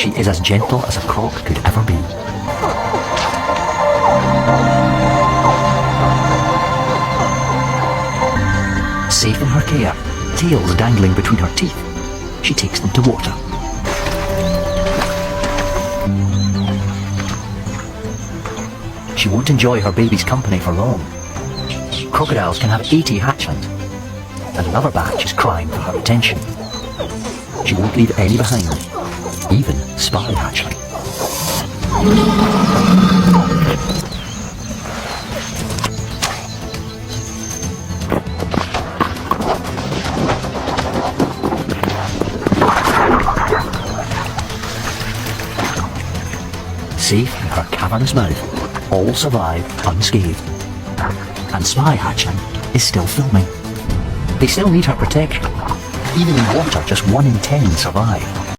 She is as gentle as a croc could ever be. Safe in her care, tails dangling between her teeth, she takes them to water. She won't enjoy her baby's company for long. Crocodiles can have 80 hatchlings, and another batch is crying for her attention. She won't leave any behind, even spy hatchling. Safe in her cavernous mouth, all survive unscathed. And spy hatchling is still filming. They still need her protection. Even in water, just 1 in 10 survive.